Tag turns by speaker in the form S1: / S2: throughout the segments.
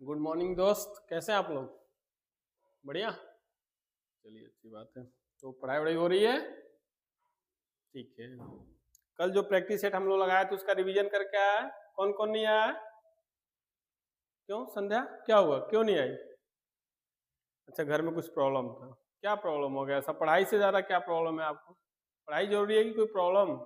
S1: Good morning दोस्त, कैसे हैं आप लोग? बढ़िया। चलिए, अच्छी बात है। तो पढ़ाई वढ़ाई हो रही है? ठीक है। कल जो प्रैक्टिस सेट हम लोग लगाए थे उसका रिवीजन करके आया है? कौन कौन नहीं आया है? क्यों संध्या, क्या हुआ, क्यों नहीं आई? अच्छा, घर में कुछ प्रॉब्लम था। क्या प्रॉब्लम हो गया? ऐसा पढ़ाई से ज़्यादा क्या प्रॉब्लम है आपको? पढ़ाई जरूरी है कि कोई प्रॉब्लम?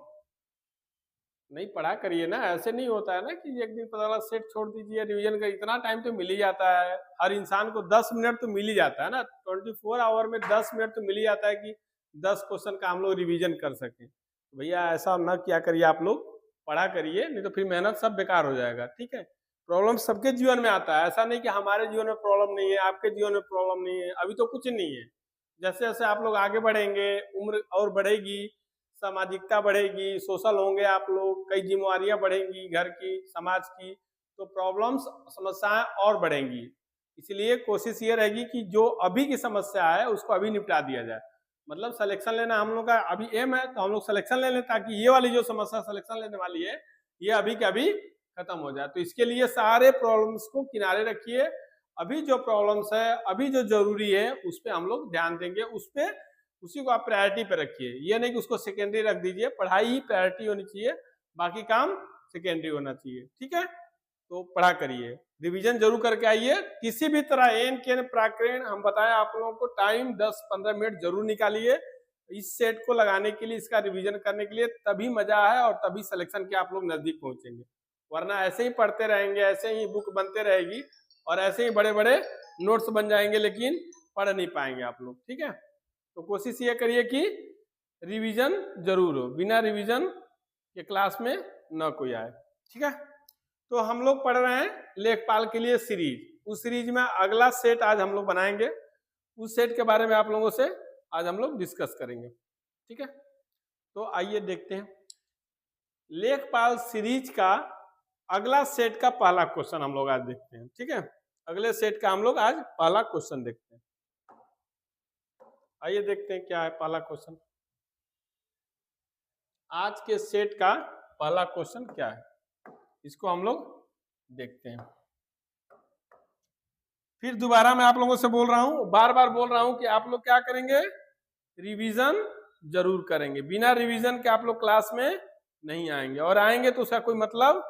S1: नहीं, पढ़ा करिए ना, ऐसे नहीं होता है ना कि एक दिन पता लगा सेट छोड़ दीजिए, रिवीजन का इतना टाइम तो मिल ही जाता है। हर इंसान को 10 मिनट तो मिल ही जाता है ना, 24 आवर में 10 मिनट तो मिल ही जाता है कि 10 क्वेश्चन का हम लोग रिवीजन कर सकें। तो भैया ऐसा ना किया करिए, आप लोग पढ़ा करिए, नहीं तो फिर मेहनत सब बेकार हो जाएगा। ठीक है। प्रॉब्लम सबके जीवन में आता है, ऐसा नहीं कि हमारे जीवन में प्रॉब्लम नहीं है, आपके जीवन में प्रॉब्लम नहीं है। अभी तो कुछ नहीं है। जैसे जैसे आप लोग आगे बढ़ेंगे, उम्र और बढ़ेगी, सामाजिकता बढ़ेगी, सोशल होंगे आप लोग, कई जिम्मेवारियां बढ़ेंगी घर की, समाज की, तो प्रॉब्लम्स, समस्याएं और बढ़ेंगी। इसलिए कोशिश ये रहेगी कि जो अभी की समस्या है उसको अभी निपटा दिया जाए। मतलब सिलेक्शन लेना हम लोग का अभी एम है, तो हम लोग सिलेक्शन ले लें ताकि ये वाली जो समस्या सिलेक्शन लेने वाली है ये अभी के अभी खत्म हो जाए। तो इसके लिए सारे प्रॉब्लम्स को किनारे रखिए। अभी जो प्रॉब्लम्स है, अभी जो जरूरी है उस पर हम लोग ध्यान देंगे, उस पर उसी को आप प्रायोरिटी पे रखिए। ये नहीं कि उसको सेकेंडरी रख दीजिए, पढ़ाई ही प्रायोरिटी होनी चाहिए, बाकी काम सेकेंडरी होना चाहिए। ठीक है। तो पढ़ा करिए, रिवीजन जरूर करके आइए। किसी भी तरह एन के प्राकृण हम बताएं आप लोगों को, टाइम 10-15 मिनट जरूर निकालिए इस सेट को लगाने के लिए, इसका रिवीजन करने के लिए। तभी मजा है और तभी सिलेक्शन के आप लोग नजदीक पहुंचेंगे। वरना ऐसे ही पढ़ते रहेंगे, ऐसे ही बुक बनते रहेगी और ऐसे ही बड़े बड़े नोट्स बन जाएंगे, लेकिन पढ़ नहीं पाएंगे आप लोग। ठीक है। तो कोशिश ये करिए कि रिवीजन जरूर हो, बिना रिवीजन के क्लास में न कोई आए। ठीक है। तो हम लोग पढ़ रहे हैं लेखपाल के लिए सीरीज। उस सीरीज में अगला सेट आज हम लोग बनाएंगे, उस सेट के बारे में आप लोगों से आज हम लोग डिस्कस करेंगे। ठीक है। तो आइए देखते हैं लेखपाल सीरीज का अगला सेट का पहला क्वेश्चन हम लोग आज देखते हैं। ठीक है। अगले सेट का हम लोग आज पहला क्वेश्चन देखते हैं। आइए देखते हैं क्या है पहला क्वेश्चन। आज के सेट का पहला क्वेश्चन क्या है, इसको हम लोग देखते हैं। फिर दोबारा मैं आप लोगों से बोल रहा हूं, बार बार बोल रहा हूं कि आप लोग क्या करेंगे, रिवीजन जरूर करेंगे। बिना रिवीजन के आप लोग क्लास में नहीं आएंगे, और आएंगे तो उसका कोई मतलब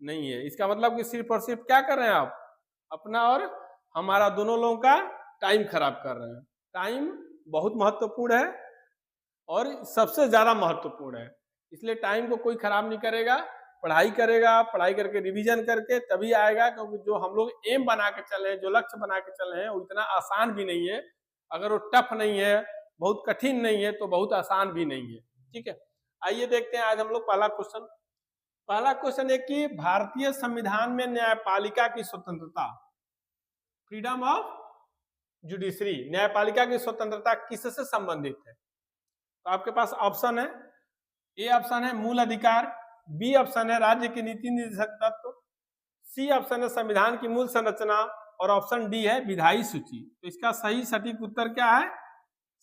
S1: नहीं है। इसका मतलब कि सिर्फ और सिर्फ क्या कर रहे हैं आप, अपना और हमारा दोनों लोगों का टाइम खराब कर रहे हैं। टाइम बहुत महत्वपूर्ण है और सबसे ज्यादा महत्वपूर्ण है, इसलिए टाइम को कोई खराब नहीं करेगा। पढ़ाई करेगा, पढ़ाई करके रिवीजन करके तभी आएगा, क्योंकि जो हम लोग एम बना के चले हैं, जो लक्ष्य बना के चले हैं, वो इतना आसान भी नहीं है। अगर वो टफ नहीं है, बहुत कठिन नहीं है, तो बहुत आसान भी नहीं है। ठीक है। आइए देखते हैं आज हम लोग पहला क्वेश्चन। पहला क्वेश्चन है कि भारतीय संविधान में न्यायपालिका की स्वतंत्रता, फ्रीडम ऑफ जुडिशरी, न्यायपालिका की स्वतंत्रता किससे संबंधित है? तो आपके पास ऑप्शन है, ए ऑप्शन है मूल अधिकार, बी ऑप्शन है राज्य की नीति निर्देशक तत्व, सी ऑप्शन है संविधान की मूल संरचना, और ऑप्शन डी है विधायी सूची। तो इसका सही सटीक उत्तर क्या है?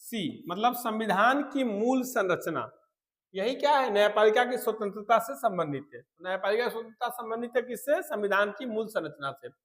S1: सी, मतलब संविधान की मूल संरचना। यही क्या है, न्यायपालिका की स्वतंत्रता से संबंधित है। न्यायपालिका की स्वतंत्रता संबंधित है किससे? संविधान की मूल संरचना से।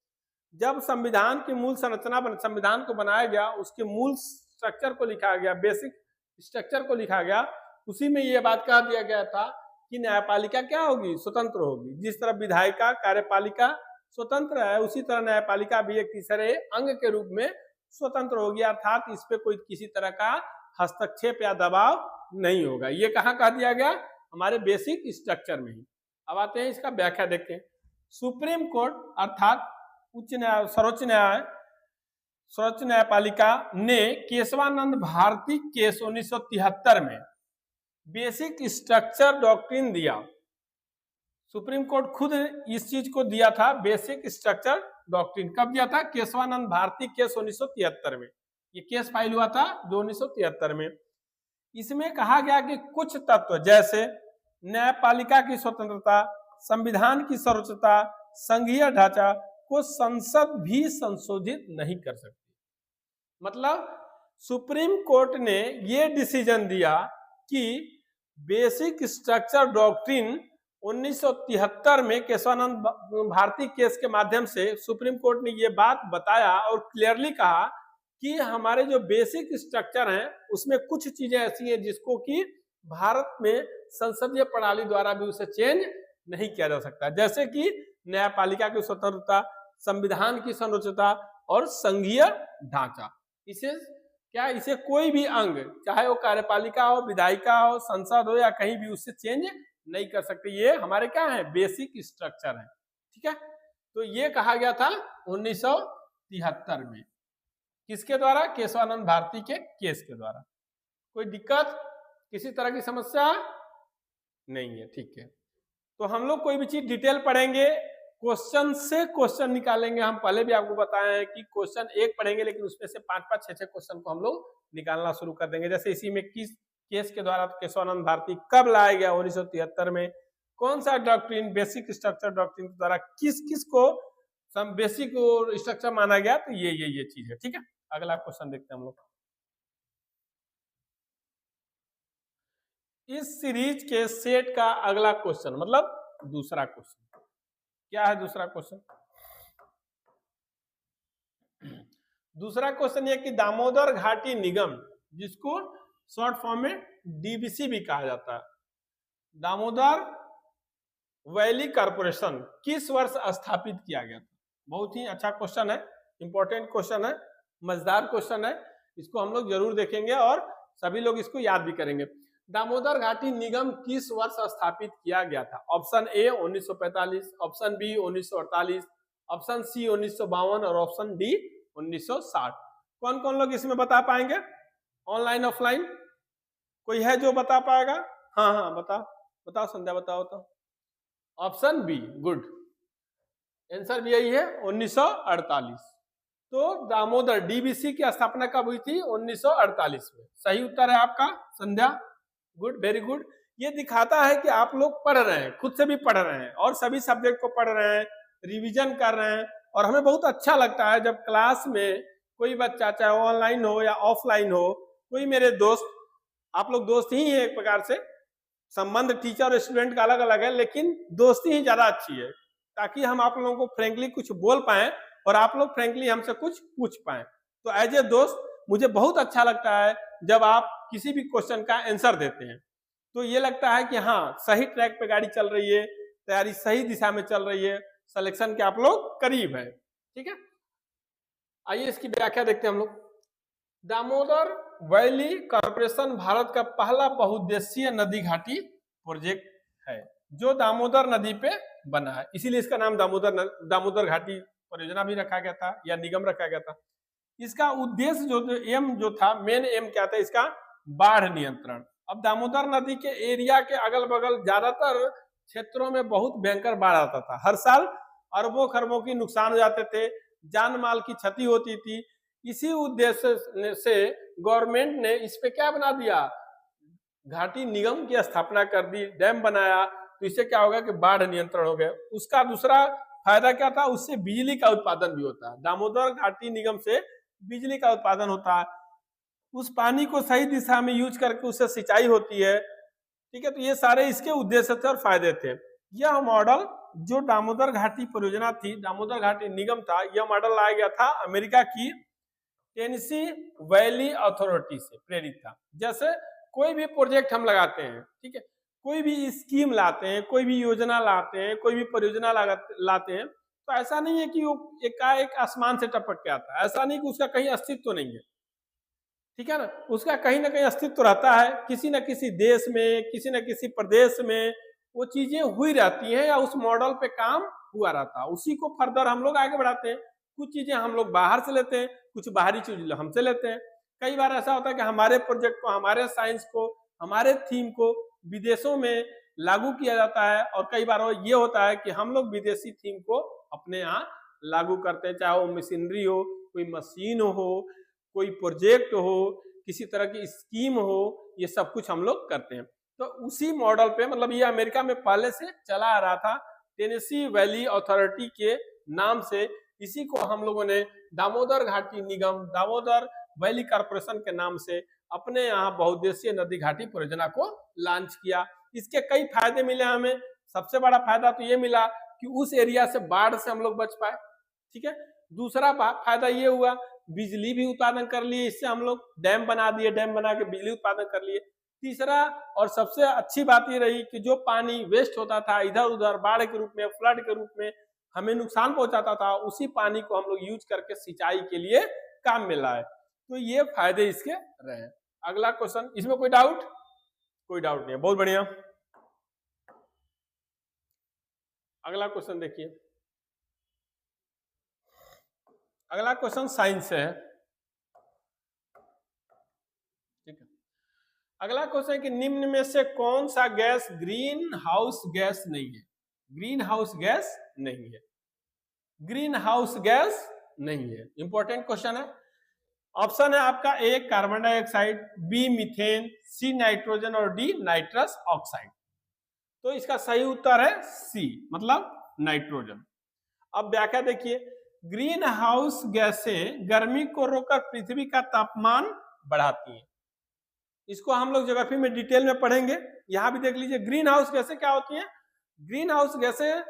S1: जब संविधान की मूल संरचना संविधान को बनाया गया, उसके मूल स्ट्रक्चर को लिखा गया, बेसिक स्ट्रक्चर को लिखा गया, उसी में यह बात कह दिया गया था कि न्यायपालिका क्या होगी, स्वतंत्र होगी। जिस तरह विधायिका कार्यपालिका स्वतंत्र है, उसी तरह न्यायपालिका भी एक तीसरे अंग के रूप में स्वतंत्र होगी, अर्थात इस पे कोई किसी तरह का हस्तक्षेप या दबाव नहीं होगा। ये कहाँ कह दिया गया? हमारे बेसिक स्ट्रक्चर में ही। अब आते हैं इसका व्याख्या देखते हैं। सुप्रीम कोर्ट अर्थात उच्च न्याय, सर्वोच्च न्यायपालिका ने केशवानंद भारती केस 1973 में बेसिक स्ट्रक्चर डॉक्ट्रिन दिया। सुप्रीम कोर्ट खुद इस चीज को दिया था, बेसिक स्ट्रक्चर डॉक्ट्रिन। कब दिया था? केशवानंद भारती केस 1973 में। ये केस फाइल हुआ था जो 1973 में। इसमें कहा गया कि कुछ तत्व जैसे न्यायपालिका की स्वतंत्रता, संविधान की सर्वोच्चता, संघीय ढांचा को संसद भी संशोधित नहीं कर सकती। मतलब सुप्रीम कोर्ट ने यह डिसीजन दिया कि बेसिक स्ट्रक्चर डॉक्ट्रिन 1973 में केशवानंद भारती केस के माध्यम से सुप्रीम कोर्ट ने ये बात बताया और क्लियरली कहा कि हमारे जो बेसिक स्ट्रक्चर हैं उसमें कुछ चीजें ऐसी हैं जिसको कि भारत में संसदीय प्रणाली द्वारा भी उसे चेंज नहीं किया जा सकता, जैसे कि न्यायपालिका की स्वतंत्रता, संविधान की संरचना और संघीय ढांचा। इसे कोई भी अंग, चाहे वो कार्यपालिका हो, विधायिका हो, संसद हो या कहीं भी, उससे चेंज नहीं कर सकते। ये हमारे क्या है, बेसिक स्ट्रक्चर है। ठीक है, तो ये कहा गया था 1973 में, किसके द्वारा? केशवानंद भारती के केस के द्वारा। कोई दिक्कत, किसी तरह की समस्या नहीं है? ठीक है, तो हम लोग कोई भी चीज डिटेल पढ़ेंगे, क्वेश्चन से क्वेश्चन निकालेंगे। हम पहले भी आपको बताए हैं कि क्वेश्चन एक पढ़ेंगे लेकिन उसमें से 5-5, 6-6 क्वेश्चन को हम लोग निकालना शुरू कर देंगे। जैसे इसी में किस केस के द्वारा केशवानंद भारती कब लाया गया? 1973 में। कौन सा डॉक्ट्रिन, बेसिक स्ट्रक्चर डॉक्ट्रिन के द्वारा किस किस को सम बेसिक स्ट्रक्चर माना गया? तो ये चीज है। ठीक है, अगला क्वेश्चन देखते हैं हम लोग। इस सीरीज के सेट का अगला क्वेश्चन, मतलब दूसरा क्वेश्चन क्या है? दूसरा क्वेश्चन, दूसरा क्वेश्चन ये कि दामोदर घाटी निगम, जिसको शॉर्ट फॉर्म में डीबीसी भी कहा जाता है, दामोदर वैली कॉर्पोरेशन किस वर्ष स्थापित किया गया था? बहुत ही अच्छा क्वेश्चन है, इंपॉर्टेंट क्वेश्चन है, मजेदार क्वेश्चन है। इसको हम लोग जरूर देखेंगे और सभी लोग इसको याद भी करेंगे। दामोदर घाटी निगम किस वर्ष स्थापित किया गया था? Option A 1945, option B 1948, option C 1952 और ऑप्शन डी 1960। कौन कौन लोग इसमें बता पाएंगे? ऑनलाइन ऑफलाइन कोई है जो बता पाएगा? हाँ, बताओ संध्या, बताओ। ऑप्शन बी, गुड, आंसर भी यही है, 1948। तो दामोदर डीबीसी की स्थापना कब हुई थी? 1948 में। सही उत्तर है आपका संध्या, गुड, वेरी गुड। ये दिखाता है कि आप लोग पढ़ रहे हैं, खुद से भी पढ़ रहे हैं और सभी सब्जेक्ट को पढ़ रहे हैं, रिवीजन कर रहे हैं। और हमें बहुत अच्छा लगता है जब क्लास में कोई बच्चा, चाहे ऑनलाइन हो या ऑफलाइन हो, कोई मेरे दोस्त, आप लोग दोस्त ही हैं एक प्रकार से, संबंध टीचर और स्टूडेंट का अलग अलग है लेकिन दोस्ती ही ज्यादा अच्छी है, ताकि हम आप लोगों को फ्रेंकली कुछ बोल पाए और आप लोग फ्रेंकली हमसे कुछ पूछ पाए। तो एज ए दोस्त मुझे बहुत अच्छा लगता है जब आप किसी भी क्वेश्चन का आंसर देते हैं, तो ये लगता है कि हाँ, सही ट्रैक पे गाड़ी चल रही है, तैयारी सही दिशा में चल रही है, सिलेक्शन के आप लोग करीब है। ठीक है, आइए इसकी व्याख्या देखते हैं हम लोग। दामोदर वैली कॉर्पोरेशन भारत का पहला बहुउद्देशीय नदी घाटी प्रोजेक्ट है जो दामोदर नदी पे बना है, इसीलिए इसका नाम दामोदर घाटी परियोजना भी रखा गया था या निगम रखा गया था। इसका उद्देश्य जो था, मेन एम क्या था इसका? बाढ़ नियंत्रण। अब दामोदर नदी के एरिया के अगल बगल ज्यादातर क्षेत्रों में बहुत भयंकर बाढ़ आता था, हर साल अरबों खरबों की नुकसान हो जाते थे, जान माल की क्षति होती थी। इसी उद्देश्य से गवर्नमेंट ने इस पे क्या बना दिया? घाटी निगम की स्थापना कर दी, डैम बनाया। तो इससे क्या होगा कि बाढ़ नियंत्रण हो गया। उसका दूसरा फायदा क्या था? उससे बिजली का उत्पादन भी होता है, दामोदर घाटी निगम से बिजली का उत्पादन होता है, उस पानी को सही दिशा में यूज करके उससे सिंचाई होती है। ठीक है, तो ये सारे इसके उद्देश्य थे और फायदे थे। यह मॉडल जो दामोदर घाटी परियोजना थी, दामोदर घाटी निगम था, यह मॉडल लाया गया था अमेरिका की टेनेसी वैली अथॉरिटी से प्रेरित था। जैसे कोई भी प्रोजेक्ट हम लगाते हैं, ठीक है, कोई भी स्कीम लाते हैं, कोई भी योजना लाते हैं, कोई भी परियोजना लाते हैं, तो ऐसा नहीं है कि वो एकाएक आसमान से टपक के आता है, ऐसा नहीं कि उसका कहीं अस्तित्व तो नहीं है। ठीक है ना, उसका कहीं ना कहीं अस्तित्व तो रहता है, किसी न किसी देश में, किसी न किसी प्रदेश में वो चीजें हुई रहती हैं या उस मॉडल पे काम हुआ रहता है, उसी को फर्दर हम लोग आगे बढ़ाते हैं। कुछ चीजें हम लोग बाहर से लेते हैं, कुछ बाहरी चीज हमसे लेते हैं। कई बार ऐसा होता है कि हमारे प्रोजेक्ट को, हमारे साइंस को, हमारे थीम को विदेशों में लागू किया जाता है, और कई बार ये होता है कि हम लोग विदेशी थीम को अपने यहाँ लागू करते हैं, चाहे वो मशीनरी हो, कोई मशीन हो, कोई प्रोजेक्ट हो, किसी तरह की स्कीम हो, ये सब कुछ हम लोग करते हैं। तो उसी मॉडल पे, मतलब ये अमेरिका में पहले से चला आ रहा था, टेनेसी वैली अथॉरिटी के नाम से इसी को हम लोगों ने दामोदर घाटी निगम, दामोदर वैली कॉर्पोरेशन के नाम से अपने यहाँ बहुउद्देशीय नदी घाटी परियोजना को लॉन्च किया। इसके कई फायदे मिले हमें। सबसे बड़ा फायदा तो ये मिला कि उस एरिया से बाढ़ से हम लोग बच पाए, ठीक है। दूसरा फायदा ये हुआ, बिजली भी उत्पादन कर लिए, इससे हम लोग डैम बना दिए, डैम बना के बिजली उत्पादन कर लिए। तीसरा और सबसे अच्छी बात ये रही कि जो पानी वेस्ट होता था इधर उधर बाढ़ के रूप में, फ्लड के रूप में हमें नुकसान पहुंचाता था, उसी पानी को हम लोग यूज करके सिंचाई के लिए काम में लाए। तो ये फायदे इसके रहे। अगला क्वेश्चन, इसमें कोई डाउट? कोई डाउट नहीं है, बहुत बढ़िया। अगला क्वेश्चन देखिए, अगला क्वेश्चन साइंस से है, ठीक है। अगला क्वेश्चन है कि निम्न में से कौन सा गैस ग्रीन हाउस गैस नहीं है? ग्रीन हाउस गैस नहीं है, ग्रीन हाउस गैस नहीं है, इंपॉर्टेंट क्वेश्चन है। ऑप्शन है आपका A carbon dioxide, B methane, C nitrogen और डी नाइट्रस ऑक्साइड। तो इसका सही उत्तर है सी, मतलब नाइट्रोजन। अब व्याख्या देखिए, ग्रीन हाउस गैसें गर्मी को रोककर पृथ्वी का तापमान बढ़ाती हैं। इसको हम लोग ज्योग्राफी में डिटेल में पढ़ेंगे, यहां भी देख लीजिए। ग्रीन हाउस गैसें क्या होती हैं? ग्रीन हाउस गैसें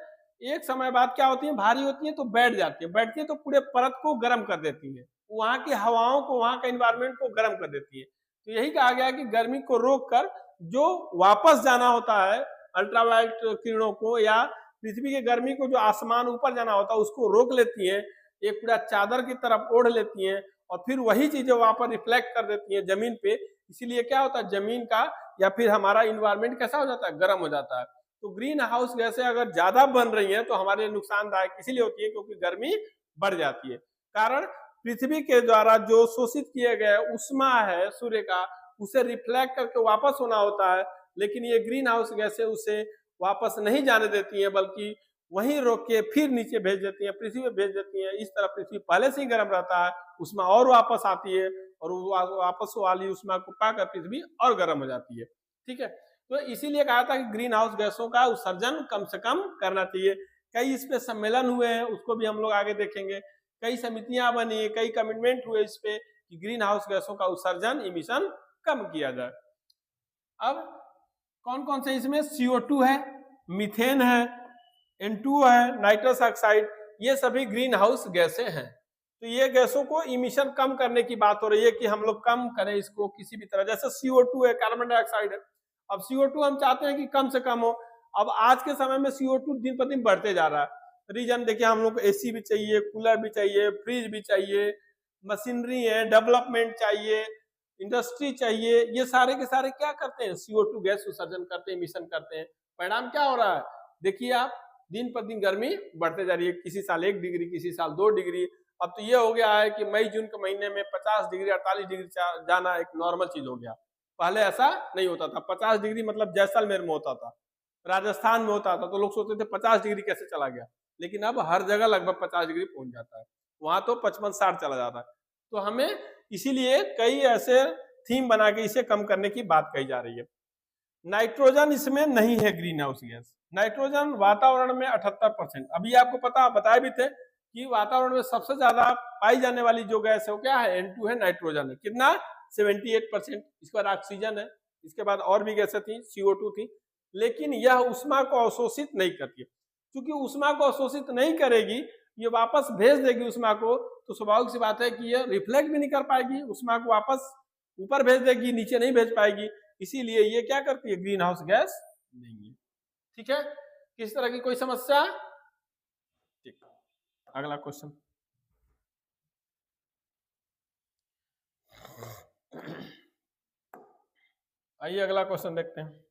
S1: एक समय बाद क्या होती हैं, भारी होती हैं तो बैठ जाती है, बैठती है तो पूरे परत को गर्म कर देती है, वहां की हवाओं को, वहां का एनवायरमेंट को गर्म कर देती है। तो यही कहा गया कि गर्मी को रोककर जो वापस जाना होता है अल्ट्रावायलेट किरणों को, या पृथ्वी की गर्मी को जो आसमान ऊपर जाना होता है उसको रोक लेती है, एक पूरा चादर की तरफ ओढ़ लेती है, और फिर वही चीजें वहां पर रिफ्लेक्ट कर देती है जमीन पे। इसीलिए क्या होता है, जमीन का या फिर हमारा इन्वायरमेंट कैसा हो जाता है, गर्म हो जाता है। तो ग्रीन हाउस गैसें अगर ज्यादा बन रही हैं तो हमारे लिए नुकसानदायक इसीलिए होती है क्योंकि गर्मी बढ़ जाती है। कारण पृथ्वी के द्वारा जो शोषित किए गए उष्मा है सूर्य का, उसे रिफ्लेक्ट करके वापस होना होता है, लेकिन ये ग्रीन हाउस गैसें उसे वापस नहीं जाने देती है, बल्कि वहीं रोक के फिर नीचे भेज देती है, पृथ्वी पे भेज देती है। इस तरह पृथ्वी पहले से ही गर्म रहता है, उष्मा और वापस आती है, और वापस वाली उष्मा को पाकर पृथ्वी और गर्म हो जाती है, ठीक है। तो इसीलिए कहा था कि ग्रीन हाउस गैसों का उत्सर्जन कम से कम करना चाहिए। कई इस पे सम्मेलन हुए हैं, उसको भी हम लोग आगे देखेंगे। कई समितियां बनी, कई कमिटमेंट हुए इस पे कि ग्रीन हाउस गैसों का उत्सर्जन, इमिशन कम किया जाए। अब कौन कौन से इसमें, CO2 है, मीथेन है, N2 है, नाइट्रस ऑक्साइड, ये सभी ग्रीन हाउस गैसें हैं। तो ये गैसों को इमिशन कम करने की बात हो रही है कि हम लोग कम करें इसको किसी भी तरह। जैसे CO2 है, कार्बन डाइऑक्साइड है, अब CO2 हम चाहते हैं कि कम से कम हो। अब आज के समय में CO2 दिन पर दिन बढ़ते जा रहा है। रीजन देखिए, हम लोग को AC भी चाहिए, कूलर भी चाहिए, फ्रिज भी चाहिए, मशीनरी है, डेवलपमेंट चाहिए, इंडस्ट्री चाहिए, ये सारे के सारे क्या करते हैं, CO2 गैस उत्सर्जन करते हैं, इमिशन करते हैं। परिणाम क्या हो रहा है, देखिए आप, दिन पर दिन गर्मी बढ़ते जा रही है, किसी साल 1 डिग्री, किसी साल 2 डिग्री। अब तो ये हो गया है कि मई जून के महीने में 50 डिग्री 48 डिग्री जाना एक नॉर्मल चीज हो गया। पहले ऐसा नहीं होता था। 50 डिग्री मतलब जैसलमेर में होता था, राजस्थान में होता था, तो लोग सोचते थे 50 डिग्री कैसे चला गया, लेकिन अब हर जगह लगभग 50 डिग्री पहुंच जाता है, वहां तो 55-60 चला जाता है। तो हमें इसीलिए कई ऐसे थीम बना के इसे कम करने की बात कही जा रही है। नाइट्रोजन इसमें नहीं है ग्रीन हाउस गैस। नाइट्रोजन वातावरण में 78%, अभी आपको पता बताए भी थे कि वातावरण में सबसे ज्यादा पाई जाने वाली जो गैस है वो क्या है, N2 है, नाइट्रोजन है। कितना, 78%। इसके बाद ऑक्सीजन है, इसके बाद और भी गैसें थी, CO2 थी, लेकिन यह उष्मा को अवशोषित नहीं करती। क्योंकि उष्मा को अवशोषित नहीं करेगी, ये वापस भेज देगी उष्मा को, तो स्वाभाविक सी बात है कि ये रिफ्लेक्ट भी नहीं कर पाएगी, उष्मा को वापस ऊपर भेज देगी, नीचे नहीं भेज पाएगी। इसीलिए ये क्या करती है, ग्रीन हाउस गैस नहीं है, ठीक है। किस तरह की कोई समस्या, ठीक। अगला क्वेश्चन, आइए अगला क्वेश्चन देखते हैं।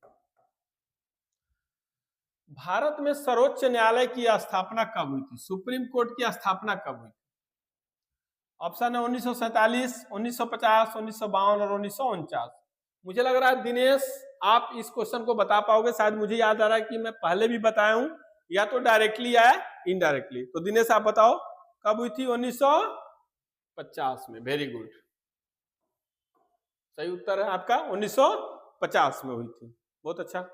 S1: भारत में सर्वोच्च न्यायालय की स्थापना कब हुई थी, सुप्रीम कोर्ट की स्थापना कब हुई थी? ऑप्शन है 1947, 1950, 1952 और 1949। मुझे लग रहा है दिनेश आप इस क्वेश्चन को बता पाओगे, शायद मुझे याद आ रहा है कि मैं पहले भी बताया हूं, या तो डायरेक्टली या इनडायरेक्टली। तो दिनेश आप बताओ कब हुई थी, 1950 में। वेरी गुड, सही उत्तर है आपका, 1950 में हुई थी, बहुत अच्छा।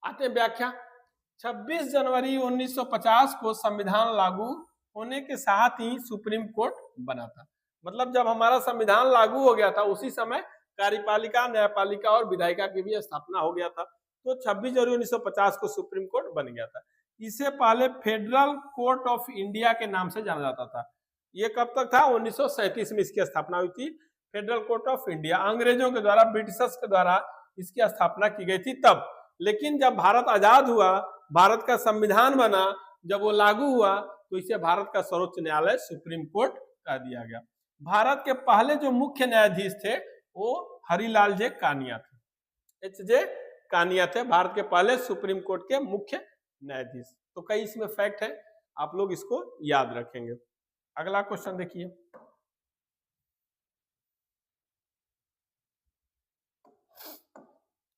S1: आते हैं व्याख्या। 26 जनवरी 1950 को संविधान लागू होने के साथ ही सुप्रीम कोर्ट बना था। मतलब जब हमारा संविधान लागू हो गया था उसी समय कार्यपालिका, न्यायपालिका और विधायिका की भी स्थापना हो गया था। तो 26 जनवरी 1950 को सुप्रीम कोर्ट बन गया था। इसे पहले फेडरल कोर्ट ऑफ इंडिया के नाम से जाना जाता था। ये कब तक था? 1937 में इसकी स्थापना हुई थी, फेडरल कोर्ट ऑफ इंडिया। अंग्रेजों के द्वारा, ब्रिटिशर्स के द्वारा इसकी स्थापना की गई थी तब। लेकिन जब भारत आजाद हुआ, भारत का संविधान बना, जब वो लागू हुआ, तो इसे भारत का सर्वोच्च न्यायालय सुप्रीम कोर्ट कह दिया गया। भारत के पहले जो मुख्य न्यायाधीश थे वो हरिलाल जे कानिया थे, एच.जे. कानिया थे, भारत के पहले सुप्रीम कोर्ट के मुख्य न्यायाधीश। तो कई इसमें फैक्ट है, आप लोग इसको याद रखेंगे। अगला क्वेश्चन देखिए,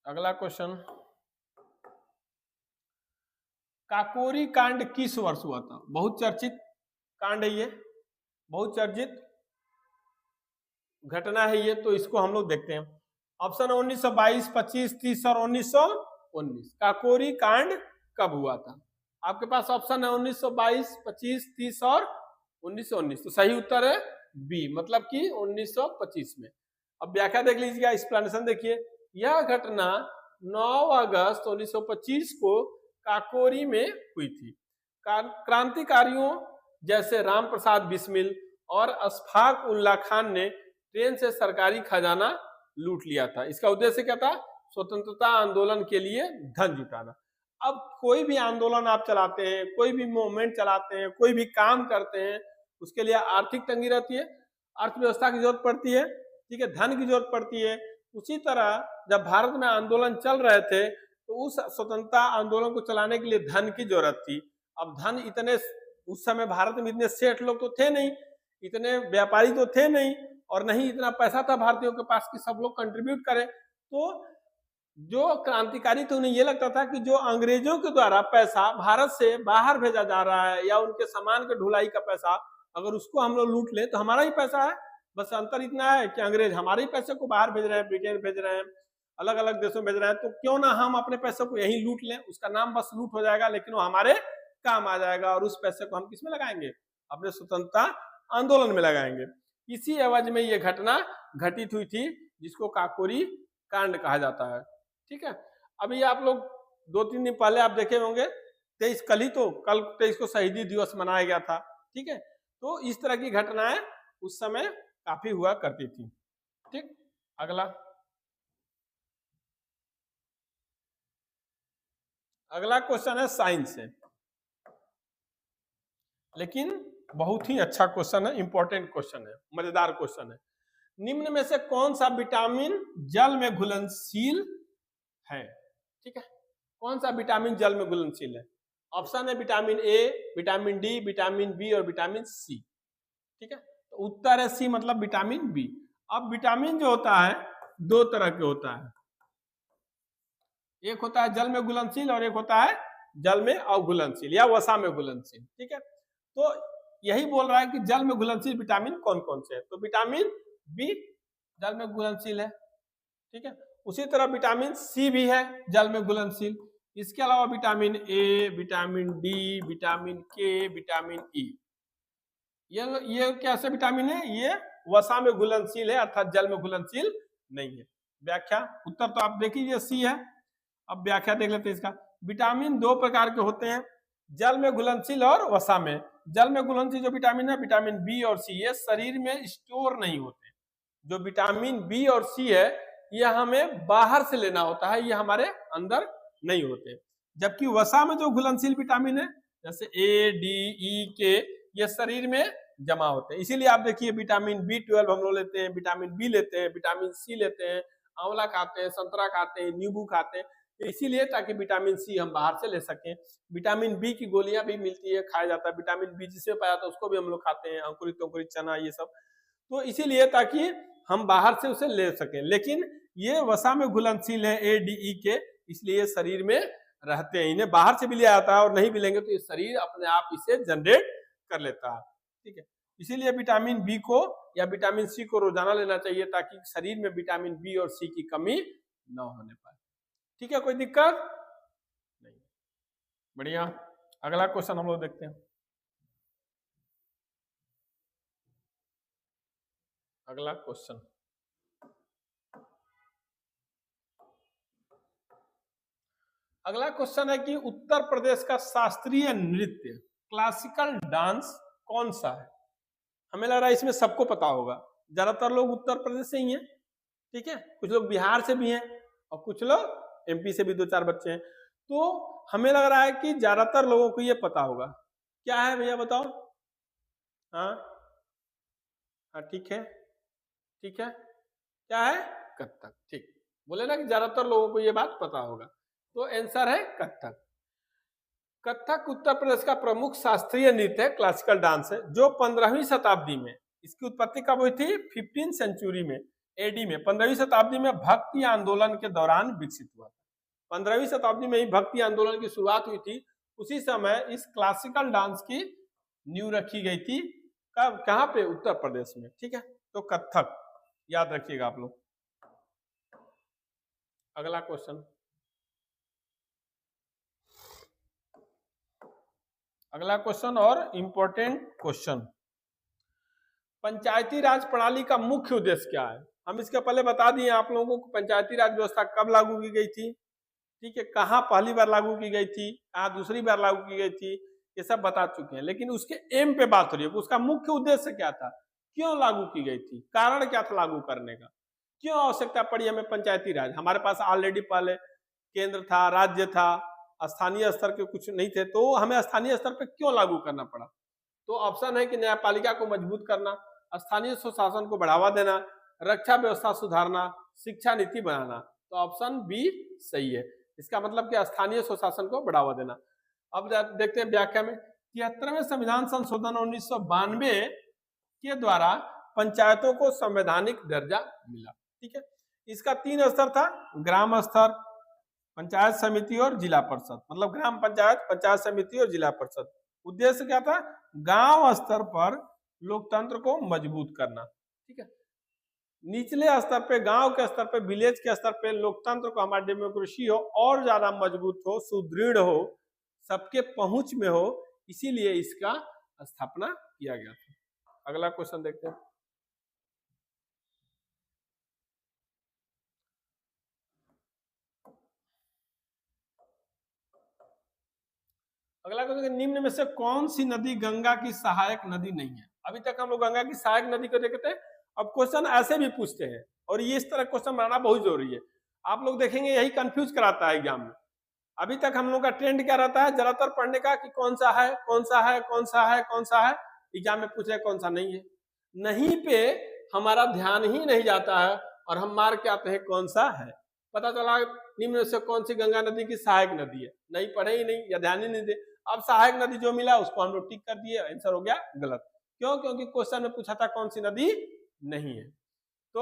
S1: अगला क्वेश्चन, काकोरी कांड किस वर्ष हुआ था? बहुत चर्चित कांड है ये, बहुत चर्चित घटना है ये, तो इसको हम लोग देखते हैं। ऑप्शन 1922, 25, 30 और 1919। काकोरी कांड कब हुआ था? आपके पास ऑप्शन है 1922, 25, 30 और 1919। तो सही उत्तर है बी, मतलब कि 1925 में। अब व्याख्या देख लीजिएगा, एक्सप्लेनेशन देखिए। यह घटना 9 अगस्त 1925 को काकोरी में हुई थी। क्रांतिकारियों जैसे राम प्रसाद बिस्मिल और अशफाक उल्लाह खान ने ट्रेन से सरकारी खजाना लूट लिया था। इसका उद्देश्य क्या था? स्वतंत्रता आंदोलन के लिए धन जुटाना। अब कोई भी आंदोलन आप चलाते हैं, कोई भी मूवमेंट चलाते हैं, कोई भी काम करते हैं, उसके लिए आर्थिक तंगी रहती है, अर्थव्यवस्था की जरूरत पड़ती है, ठीक है, धन की जरूरत पड़ती है। उसी तरह जब भारत में आंदोलन चल रहे थे तो उस स्वतंत्रता आंदोलन को चलाने के लिए धन की जरूरत थी। अब धन इतने, उस समय भारत में इतने सेठ लोग तो थे नहीं, इतने व्यापारी तो थे नहीं, और नहीं इतना पैसा था भारतीयों के पास कि सब लोग कंट्रीब्यूट करें। तो जो क्रांतिकारी थे उन्हें ये लगता था कि जो अंग्रेजों के द्वारा पैसा भारत से बाहर भेजा जा रहा है, या उनके सामान के ढुलाई का पैसा, अगर उसको हम लोग लूट लें तो हमारा ही पैसा है। बस अंतर इतना है कि अंग्रेज हमारे ही पैसे को बाहर भेज रहे हैं, ब्रिटेन भेज रहे हैं, अलग अलग देशों में भेज रहे हैं, तो क्यों ना हम अपने पैसे को यहीं लूट लें। उसका नाम बस लूट हो जाएगा, लेकिन वो हमारे काम आ जाएगा, और उस पैसे को हम किसमें लगाएंगे? अपने स्वतंत्रता आंदोलन में लगाएंगे। इसी एवज में ये घटना घटित हुई थी, जिसको काकोरी कांड कहा जाता है। ठीक है, अभी आप लोग 2-3 दिन पहले आप देखे होंगे, 23 कल ही तो, कल 23 को शहीदी दिवस मनाया गया था। ठीक है, तो इस तरह की घटनाएं उस समय काफी हुआ करती थी। ठीक, अगला, अगला क्वेश्चन है साइंस से, लेकिन बहुत ही अच्छा क्वेश्चन है, इंपॉर्टेंट क्वेश्चन है, मजेदार क्वेश्चन है। निम्न में से कौन सा विटामिन जल में घुलनशील है? ठीक है, कौन सा विटामिन जल में घुलनशील है? ऑप्शन है vitamin A, vitamin D, vitamin B और विटामिन सी। ठीक है, तो उत्तर है सी, मतलब विटामिन बी। अब विटामिन जो होता है दो तरह के होता है, एक होता है जल में घुलनशील और एक होता है जल में अघुलनशील या वसा में घुलनशील। ठीक है, तो यही बोल रहा है कि जल में घुलनशील विटामिन कौन कौन से है। तो विटामिन बी जल में घुलनशील है। ठीक है, उसी तरह विटामिन सी भी है जल में घुलनशील। इसके अलावा vitamin A, vitamin D, vitamin के, विटामिन ई, ये कैसे विटामिन है? ये वसा में घुलनशील है, अर्थात जल में घुलनशील नहीं है। व्याख्या, उत्तर तो आप देख लीजिए सी है। अब व्याख्या देख लेते हैं इसका। विटामिन दो प्रकार के होते हैं, जल में घुलनशील और वसा में। जल में घुलनशील जो विटामिन है, विटामिन बी और सी, ये शरीर में स्टोर नहीं होते। जो विटामिन बी और सी है, ये हमें बाहर से लेना होता है, ये हमारे अंदर नहीं होते। जबकि वसा में जो घुलनशील विटामिन है, जैसे ए, डी, ई, के, ये शरीर में जमा होते हैं। इसीलिए आप देखिए विटामिन B12 हम लोग लेते हैं, विटामिन बी लेते हैं, विटामिन सी लेते हैं, आंवला खाते हैं, संतरा खाते हैं, नींबू खाते हैं, इसीलिए ताकि विटामिन सी हम बाहर से ले सकें। विटामिन बी की गोलियां भी मिलती है, खाया जाता है। विटामिन बी जिसमें पाया जाता है उसको भी हम लोग खाते हैं, अंकुरित अंकुरित चना, ये सब। तो इसीलिए ताकि हम बाहर से उसे ले सकें। लेकिन ये वसा में घुलनशील है, ए, डी, ई के, इसलिए शरीर में रहते हैं। इन्हें बाहर से भी लिया जाता है, और नहीं भी लेंगे तो ये शरीर अपने आप इसे जनरेट कर लेता है। ठीक है, इसीलिए विटामिन बी को या विटामिन सी को रोजाना लेना चाहिए, ताकि शरीर में विटामिन बी और सी की कमी न होने पाए। ठीक है, कोई दिक्कत नहीं? बढ़िया, अगला क्वेश्चन हम लोग देखते हैं। अगला क्वेश्चन, अगला क्वेश्चन है कि उत्तर प्रदेश का शास्त्रीय नृत्य क्लासिकल डांस कौन सा है? हमें लग रहा है इसमें सबको पता होगा, ज्यादातर लोग उत्तर प्रदेश से ही हैं, ठीक है, कुछ लोग बिहार से भी हैं और कुछ लोग एमपी से भी 2-4 बच्चे हैं, तो हमें लग रहा है कि ज्यादातर लोगों को ये पता होगा। क्या है भैया बताओ? हाँ हाँ ठीक है, ठीक है, क्या है? कथक। ठीक, बोले ना कि ज्यादातर लोगों को ये बात पता होगा, तो आंसर है कथक। कथक उत्तर प्रदेश का प्रमुख शास्त्रीय नृत्य है, क्लासिकल डांस है, जो 15वीं शताब्दी में, इसकी उत्पत्ति कब हुई थी? 15th सेंचुरी में, एडी में, 15वीं शताब्दी में भक्ति आंदोलन के दौरान विकसित हुआ। 15वीं शताब्दी में ही भक्ति आंदोलन की शुरुआत हुई थी, उसी समय इस क्लासिकल डांस की नींव रखी गई थी। कब, कहाँ पे? उत्तर प्रदेश में, ठीक है। तो कथक याद रखिएगा आप लोग। अगला क्वेश्चन, अगला क्वेश्चन और इंपॉर्टेंट क्वेश्चन, पंचायती राज प्रणाली का मुख्य उद्देश्य क्या है? हम इसके पहले बता दिए आप लोगों को पंचायती राज व्यवस्था कब लागू की गई थी, ठीक है, कहाँ पहली बार लागू की गई थी, कहाँ दूसरी बार लागू की गई थी, ये सब बता चुके हैं। लेकिन उसके एम पे बात हो रही है, उसका मुख्य उद्देश्य क्या था, क्यों लागू की गई थी, कारण क्या था लागू करने का, क्यों आवश्यकता पड़ी हमें पंचायती राज? हमारे पास ऑलरेडी पहले केंद्र था, राज्य था, स्थानीय स्तर के कुछ नहीं थे, तो हमें स्थानीय स्तर पे क्यों लागू करना पड़ा? तो ऑप्शन है कि न्यायपालिका को मजबूत करना, स्थानीय स्वशासन को बढ़ावा देना, रक्षा व्यवस्था सुधारना, शिक्षा नीति बनाना। तो ऑप्शन बी सही है। इसका मतलब कि स्थानीय स्वशासन को बढ़ावा देना। अब देखते हैं व्याख्या में, 73वें संविधान संशोधन 1992 के द्वारा पंचायतों को संवैधानिक दर्जा मिला, ठीक है। इसका 3 स्तर था, ग्राम स्तर, पंचायत समिति और जिला परिषद, मतलब ग्राम पंचायत, पंचायत समिति और जिला परिषद। उद्देश्य क्या था? गांव स्तर पर लोकतंत्र को मजबूत करना, ठीक है। निचले स्तर पे, गांव के स्तर पे, विलेज के स्तर पे लोकतंत्र को, हमारा डेमोक्रेसी हो और ज्यादा मजबूत हो, सुदृढ़ हो, सबके पहुंच में हो, इसीलिए इसका स्थापना किया गया था। अगला क्वेश्चन देखते हैं, अगला क्वेश्चन, निम्न में से कौन सी नदी गंगा की सहायक नदी नहीं है? अभी तक हम लोग गंगा की सहायक नदी को देखते हैं, अब क्वेश्चन ऐसे भी पूछते हैं, और ये इस तरह क्वेश्चन बनाना बहुत जरूरी है। आप लोग देखेंगे यही कंफ्यूज कराता है एग्जाम में। अभी तक हम लोग का ट्रेंड क्या रहता है, ज्यादातर पढ़ने का कि कौन सा है, कौन सा है, कौन सा है, कौन सा है, एग्जाम में पूछ रहे कौन सा नहीं है। नहीं पे हमारा ध्यान ही नहीं जाता है और हम मार के आते हैं कौन सा है। पता चला निम्न से कौन सी गंगा नदी की सहायक नदी है, नहीं पढ़े ही नहीं या ध्यान ही नहीं दे। अब सहायक नदी जो मिला उसको हम लोग टिक कर दिए, आंसर हो गया गलत। क्यों? क्योंकि क्वेश्चन में पूछा था कौन सी नदी नहीं है। तो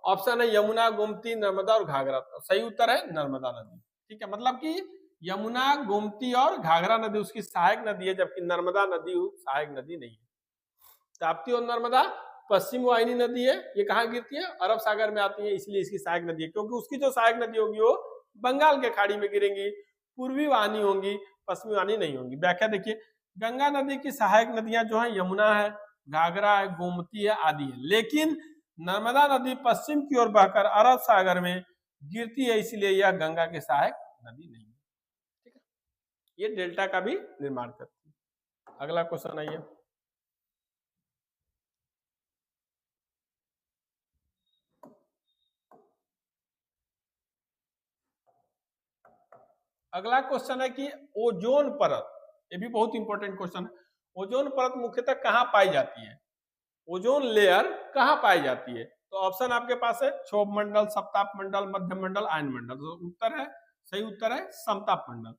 S1: ऑप्शन है यमुना, गोमती, नर्मदा और घाघरा। तो सही उत्तर है नर्मदा नदी, ठीक है। मतलब कि यमुना, गोमती और घाघरा नदी उसकी सहायक नदी है, जबकि नर्मदा नदी सहायक नदी नहीं है। ताप्ती और नर्मदा पश्चिम वाहिनी नदी है, ये कहाँ गिरती है? अरब सागर में आती है, इसलिए इसकी सहायक नदी है। क्योंकि उसकी जो सहायक नदी होगी वो बंगाल के खाड़ी में गिरेंगी, पूर्वी वाहिनी होंगी, पश्चिमी वाहिनी नहीं होंगी। व्याख्या देखिए, गंगा नदी की सहायक नदियां जो है यमुना है, घाघरा है, गोमती है आदि है, लेकिन नर्मदा नदी पश्चिम की ओर बहकर अरब सागर में गिरती है, इसलिए यह गंगा की सहायक नदी नहीं है, ठीक है। ये डेल्टा का भी निर्माण करती है। अगला क्वेश्चन आइए, अगला क्वेश्चन है कि ओजोन परत, ये भी बहुत इंपॉर्टेंट क्वेश्चन है। ओजोन परत मुख्यतः कहाँ पाई जाती है? ओजोन लेयर कहाँ पाई जाती है? तो ऑप्शन आपके पास है क्षोभ मंडल, सप्ताप मंडल, मध्य मंडल, आयन मंडल। तो उत्तर है, सही उत्तर है समताप मंडल।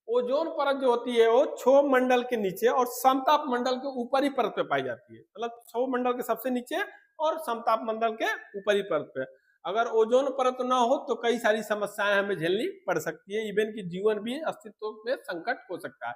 S1: ओजोन परत जो होती है वो क्षोभ मंडल के नीचे और समताप मंडल के ऊपरी परत पे पाई जाती है, मतलब क्षोभ मंडल के सबसे नीचे और समताप मंडल के ऊपरी परत पे। अगर ओजोन परत ना हो तो कई सारी समस्याएं हमें झेलनी पड़ सकती है, इवन की जीवन भी अस्तित्व में संकट हो सकता है।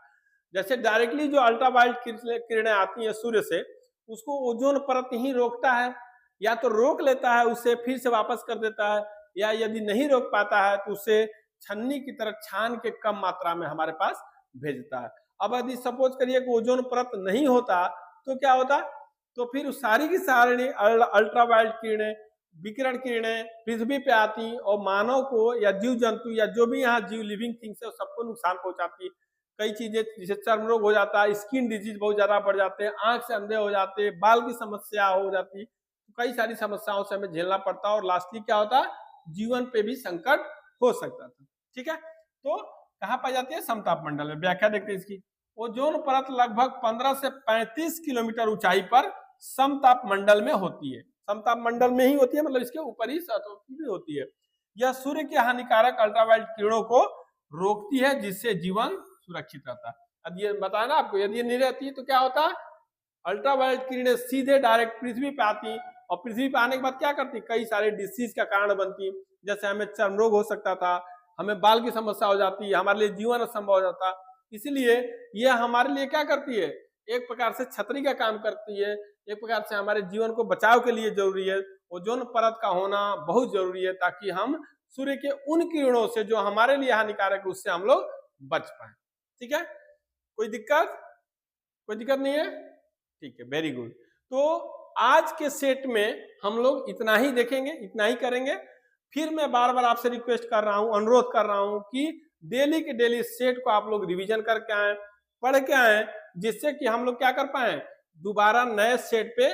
S1: जैसे डायरेक्टली जो अल्ट्रावायलेट किरणें आती है सूर्य से, उसको ओजोन परत ही रोकता है, या तो रोक लेता है उसे फिर से वापस कर देता है, या यदि नहीं रोक पाता है तो उसे छन्नी की तरह छान के कम मात्रा में हमारे पास भेजता है। अब यदि सपोज करिए कि ओजोन परत नहीं होता तो क्या होता? तो फिर सारी की सारी अल्ट्रावायलेट किरणें विकिरण किरणें पृथ्वी पे आती और मानव को या जीव जंतु या जो भी यहाँ जीव लिविंग थिंग्स है सबको नुकसान पहुंचाती। कई चीजें जैसे चर्म रोग हो जाता है, स्किन डिजीज बहुत ज्यादा बढ़ जाते हैं, आंख से अंधे हो जाते हैं, बाल की समस्या हो जाती, कई सारी समस्याओं से हमें झेलना पड़ता और लास्टली क्या होता, जीवन पे भी संकट हो सकता था। ठीक है, तो कहाँ पाई जाती है, समताप मंडल में। व्याख्या देखते हैं इसकी। ओजोन परत लगभग 15 से 35 किलोमीटर ऊंचाई पर समताप मंडल में होती है। समताप मंडल में ही होती है, मतलब इसके ऊपर ही सतह भी होती है। यह सूर्य के हानिकारक अल्ट्रावायलेट किरणों को रोकती है, जिससे जीवन सुरक्षित रहता है। अब ये बताया ना आपको, यदि ये नहीं रहती तो क्या होता, अल्ट्रावायलेट किरणें सीधे डायरेक्ट पृथ्वी पे आती और पृथ्वी पे आने के बाद क्या करती, कई सारे डिसीज का कारण बनती। जैसे हमें चर्म रोग हो सकता था, हमें बाल की समस्या हो जाती, हमारे लिए जीवन असंभव हो जाता। इसलिए यह हमारे लिए क्या करती है, एक प्रकार से छतरी का काम करती है, एक प्रकार से हमारे जीवन को बचाव के लिए जरूरी है। ओजोन परत का होना बहुत जरूरी है ताकि हम सूर्य के उन किरणों से जो हमारे लिए हानिकारक है उससे हम लोग बच पाए। ठीक है, कोई दिक्कत नहीं है? ठीक है, वेरी गुड। तो आज के सेट में हम लोग इतना ही देखेंगे, इतना ही करेंगे। फिर मैं बार बार आपसे रिक्वेस्ट कर रहा हूं, अनुरोध कर रहा हूं कि डेली के डेली सेट को आप लोग रिवीजन करके आए, पढ़ के आए, जिससे कि हम लोग क्या कर पाए, दोबारा नए सेट पे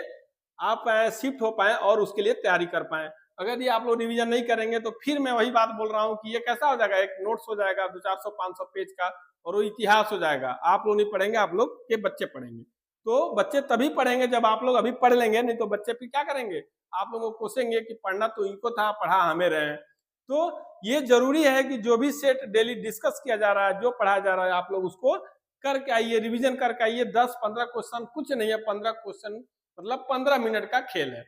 S1: आप शिफ्ट हो पाए और उसके लिए तैयारी कर पाए। अगर ये आप लोग रिवीजन नहीं करेंगे तो फिर मैं वही बात बोल रहा हूँ कि ये कैसा हो जाएगा, एक नोट्स हो जाएगा 200-400-500 पेज का, और वो इतिहास हो जाएगा। आप लोग नहीं पढ़ेंगे, आप लोग के बच्चे पढ़ेंगे। तो बच्चे तभी पढ़ेंगे जब आप लोग अभी पढ़ लेंगे, नहीं तो बच्चे फिर क्या करेंगे, आप लोगों को कोसेंगे कि पढ़ना तो इनको था, पढ़ा हमें रहे। तो ये जरूरी है कि जो भी सेट डेली डिस्कस किया जा रहा है, जो पढ़ाया जा रहा है, आप लोग उसको करके आइए, रिवीजन करके आइए। 10-15 क्वेश्चन कुछ नहीं है, 15 क्वेश्चन मतलब 15 मिनट का खेल है।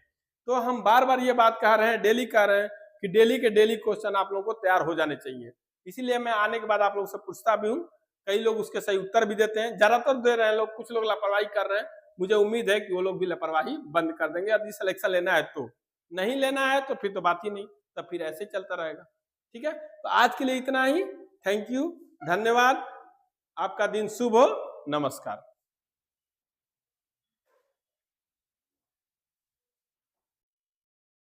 S1: तो हम बार बार ये बात कह रहे हैं, डेली कह रहे हैं कि डेली के डेली क्वेश्चन आप लोगों को तैयार हो जाने चाहिए। इसीलिए मैं आने के बाद आप लोगों से पूछता भी हूँ, कई लोग उसके सही उत्तर भी देते हैं, ज्यादातर दे रहे हैं लोग, कुछ लोग लापरवाही कर रहे हैं। मुझे उम्मीद है कि वो लोग भी लापरवाही बंद कर देंगे, यदि सिलेक्शन लेना है तो। नहीं लेना है तो फिर तो बात ही नहीं, तब फिर ऐसे ही चलता रहेगा। ठीक है, तो आज के लिए इतना ही। थैंक यू, धन्यवाद, आपका दिन शुभ हो, नमस्कार।